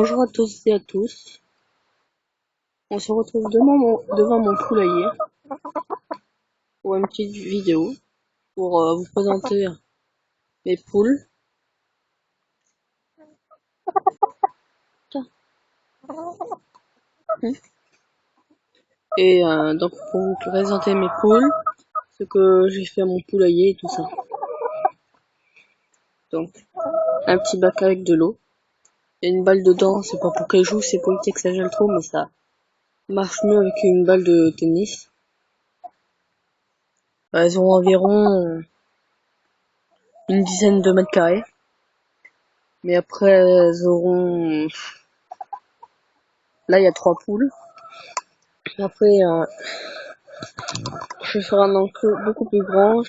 Bonjour à tous et à tous. On se retrouve devant mon poulailler pour une petite vidéo pour vous présenter mes poules. Et donc pour vous présenter mes poules, ce que j'ai fait à mon poulailler et tout ça. Donc un petit bac avec de l'eau. Il y a une balle dedans, c'est pas pour qu'elle joue, c'est pour éviter que ça gèle trop, mais ça marche mieux avec une balle de tennis. Elles ont environ une dizaine de mètres carrés. Mais après, elles auront... Là, il y a 3 poules. Après, je ferai un enclos beaucoup plus grand.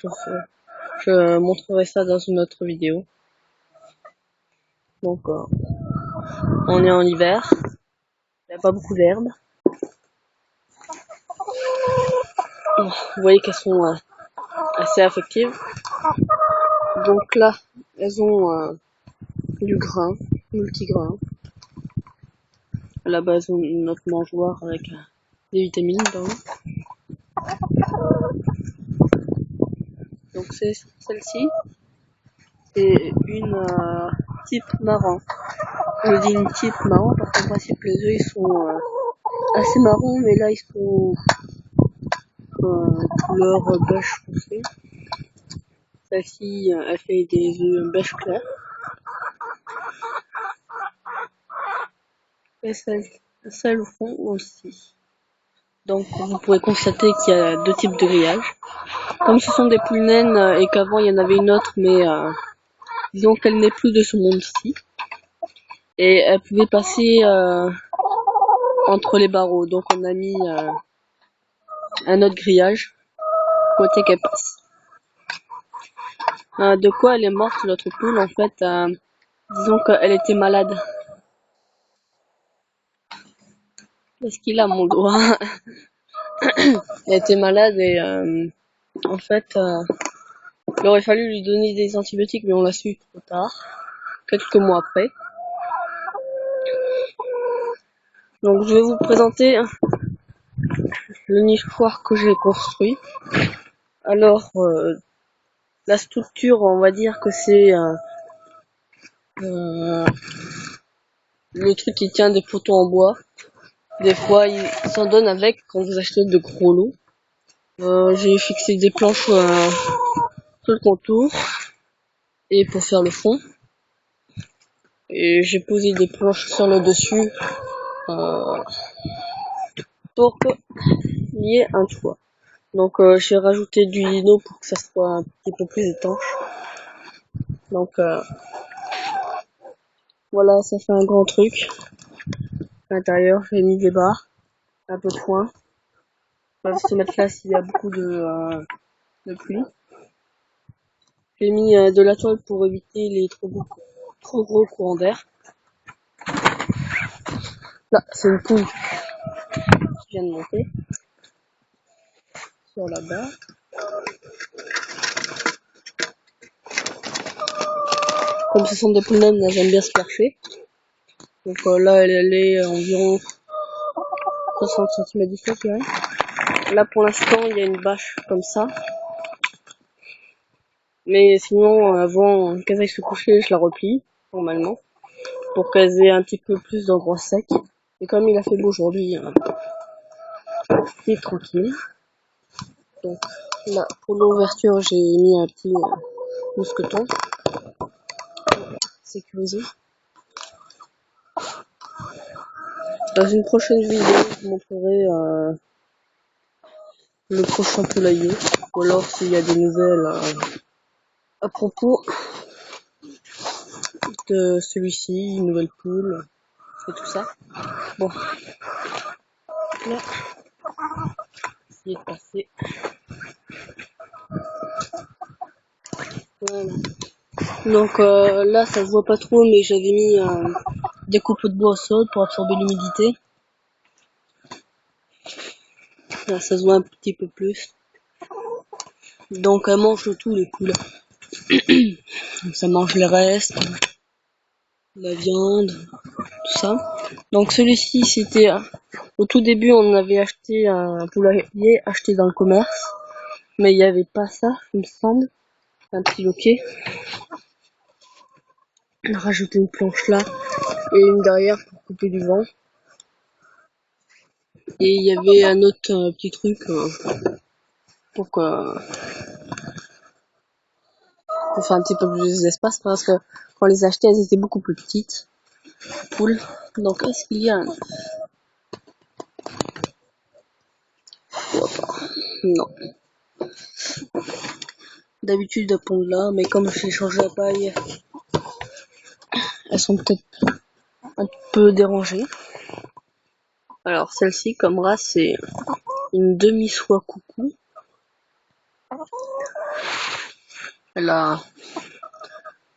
Je montrerai ça dans une autre vidéo. Donc, on est en hiver. Il n'y a pas beaucoup d'herbe. Vous voyez qu'elles sont assez affectives. Donc là, elles ont du grain, multigrain. Là-bas, elles ont notre mangeoire avec des vitamines dedans. Donc c'est celle-ci. C'est une type marron. Je dis une type marron parce qu'en principe les œufs ils sont assez marrons, mais là ils sont couleur beige foncé. Celle-ci elle fait des œufs beige clair. Et celle au fond aussi. Donc vous pourrez constater qu'il y a 2 types de grillage. Comme ce sont des poules naines et qu'avant il y en avait une autre, mais disons qu'elle n'est plus de ce monde-ci. Et elle pouvait passer entre les barreaux. Donc on a mis un autre grillage pour éviter qu'elle passe. De quoi elle est morte l'autre poule en fait, disons qu'elle était malade. Qu'est-ce qu'il a mon doigt? Elle était malade et en fait il aurait fallu lui donner des antibiotiques mais on l'a su trop tard, quelques mois après. Donc je vais vous présenter le nichoir que j'ai construit. Alors la structure, on va dire que c'est le truc qui tient des poteaux en bois. Des fois, il s'en donne avec quand vous achetez de gros lots. J'ai fixé des planches sur le contour et pour faire le fond. Et j'ai posé des planches sur le dessus pour qu'il y ait un toit. Donc j'ai rajouté du lino pour que ça soit un petit peu plus étanche. Donc voilà, ça fait un grand truc. À l'intérieur, j'ai mis des barres, un peu de foin. On va se mettre là s'il y a beaucoup de pluie. J'ai mis de la toile pour éviter les trop gros courants d'air. Là, c'est une poule qui vient de monter sur la barre. Comme ce sont des poules naines, elles aiment bien se percher. Donc là, elle est environ 60 cm du sol, je dirais. Là, pour l'instant, il y a une bâche comme ça. Mais sinon, avant qu'elles aillent se coucher, je la replie, normalement, pour qu'elles aient un petit peu plus d'endroits secs. Et comme il a fait beau aujourd'hui, c'est tranquille. Donc là, pour l'ouverture, j'ai mis un petit mousqueton sécurisé. Dans une prochaine vidéo, je vous montrerai le prochain poulailler, ou alors s'il y a des nouvelles à propos de celui-ci, une nouvelle poule, et tout ça. Bon, là, essayer de passer. Voilà. Donc là, ça se voit pas trop, mais j'avais mis des copeaux de bois au sol pour absorber l'humidité. Là, ça se voit un petit peu plus. Donc elle mange tout, les poules. Ça mange les restes, la viande, tout tout ça. Donc celui-ci, c'était au tout début, on avait acheté un poulailler acheté dans le commerce, mais il n'y avait pas ça, il me semble, un petit loquet. On a rajouté une planche là et une derrière pour couper du vent. Et il y avait un autre petit truc pour faire un petit peu plus d'espace parce que quand on les achetait, elles étaient beaucoup plus petites. Poules. Donc est-ce qu'il y a un... Non. D'habitude elles pondent là, mais comme j'ai changé la paille, elles sont peut-être un peu dérangées. Alors celle-ci comme race c'est une demi-soie coucou. Elle a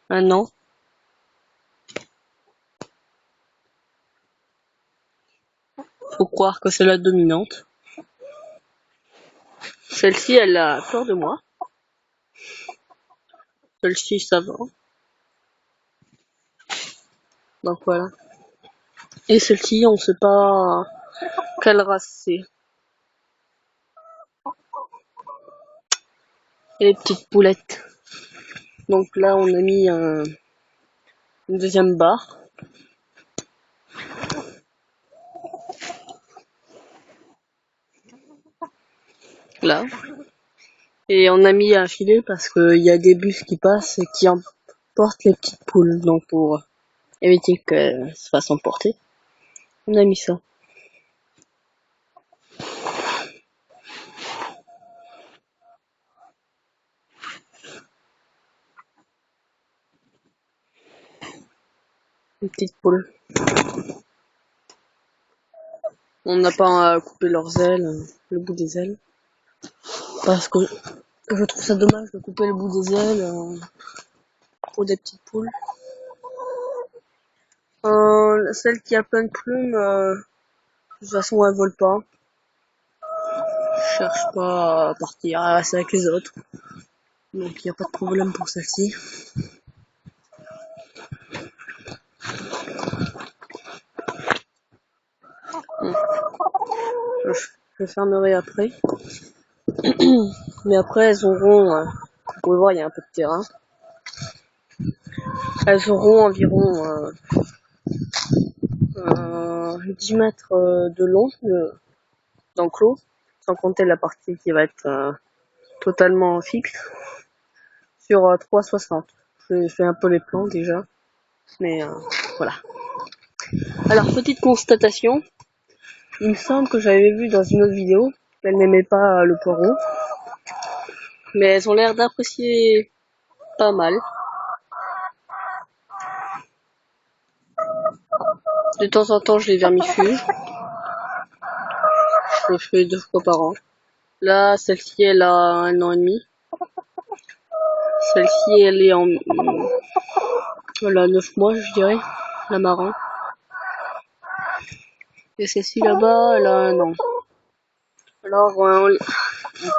1 an. Faut croire que c'est la dominante. Celle-ci elle a peur de moi. Celle-ci ça va. Donc voilà. Et celle-ci on sait pas quelle race c'est. Et les petites poulettes. Donc là on a mis une deuxième barre. Là. Et on a mis un filet parce qu'il y a des bus qui passent et qui emportent les petites poules. Donc pour éviter qu'elles se fassent emporter, on a mis ça. Une petite poule. On n'a pas coupé leurs ailes, le bout des ailes. Parce que je trouve ça dommage de couper le bout des ailes pour des petites poules. Celle qui a plein de plumes, de toute façon elle vole pas. Je cherche pas à partir à rester avec les autres. Donc il n'y a pas de problème pour celle-ci. Je fermerai après. Mais après elles auront, vous pouvez voir il y a un peu de terrain. Elles auront environ 10 mètres de long d'enclos, sans compter la partie qui va être totalement fixe, sur 3,60. J'ai fait un peu les plans déjà, mais voilà. Alors petite constatation, il me semble que j'avais vu dans une autre vidéo qu'elles n'aimaient pas le poireau, mais elles ont l'air d'apprécier pas mal. De temps en temps je les vermifuge, je le fais 2 fois par an. Là celle-ci elle a 1 an et demi. Celle-ci elle est en... Voilà, 9 mois je dirais, la marron. Et celle-ci là-bas, elle a 1 an. Alors on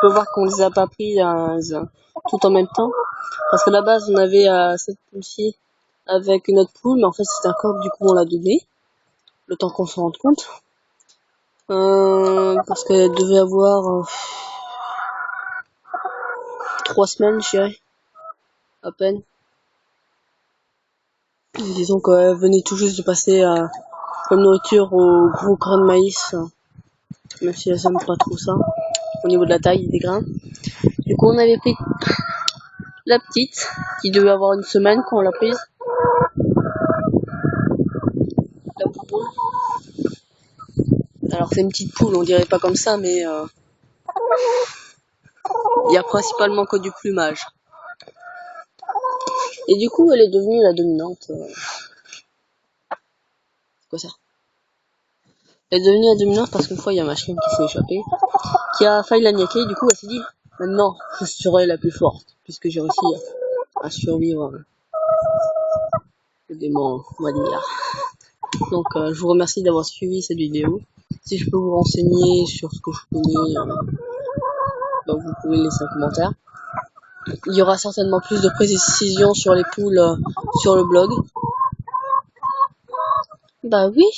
peut voir qu'on les a pas pris tout en même temps. Parce que à la base on avait cette poule-ci avec une autre poule, mais en fait c'était un coq, du coup on l'a donné. Le temps qu'on se rende compte. Parce qu'elle devait avoir 3 semaines je dirais. À peine. Disons qu'elle venait tout juste de passer comme nourriture au gros grain de maïs. Même si elles aiment pas trop ça. Au niveau de la taille des grains. Du coup on avait pris la petite, qui devait avoir 1 semaine quand on l'a prise. La poule. Alors c'est une petite poule, on dirait pas comme ça, mais il y a principalement que du plumage. Et du coup elle est devenue la dominante. C'est quoi ça? Elle est devenue la dominante parce qu'une fois il y a ma chienne qui s'est échappée, qui a failli la niaquer, du coup elle s'est dit, maintenant je serai la plus forte, puisque j'ai réussi à survivre le démon, on va dire. Donc je vous remercie d'avoir suivi cette vidéo. Si je peux vous renseigner sur ce que je connais, donc vous pouvez laisser un commentaire. Il y aura certainement plus de précisions sur les poules sur le blog. Bye. Bah oui.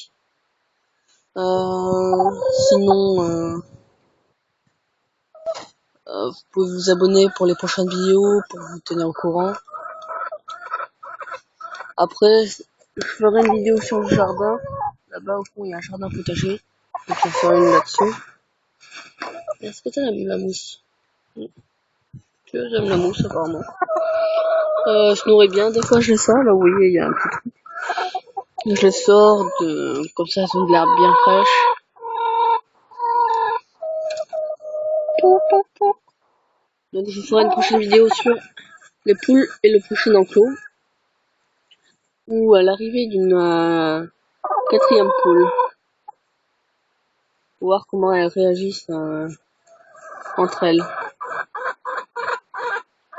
Sinon, vous pouvez vous abonner pour les prochaines vidéos, pour vous tenir au courant. Après, je ferai une vidéo sur le jardin. Là-bas, au fond, il y a un jardin potager. Donc, je ferai une là-dessus. Est-ce que t'aimes la mousse? Tu aimes la mousse, apparemment. Je nourris bien. Des fois, je les sors. Là, vous voyez, il y a un petit truc. Je les sors comme ça, elles ont de l'herbe bien fraîche. Donc, je ferai une prochaine vidéo sur les poules et le prochain enclos. Ou à l'arrivée d'une quatrième poule. Voir comment elles réagissent entre elles.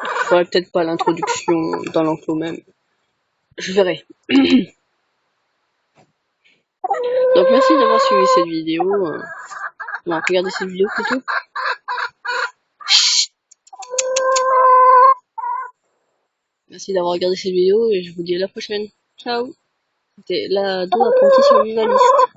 Je ferai peut-être pas l'introduction dans l'enclos même. Je verrai. Donc merci d'avoir suivi cette vidéo. Non, regardez cette vidéo plutôt. Merci d'avoir regardé cette vidéo et je vous dis à la prochaine. Ciao. C'était la 2 apprentis survivaliste.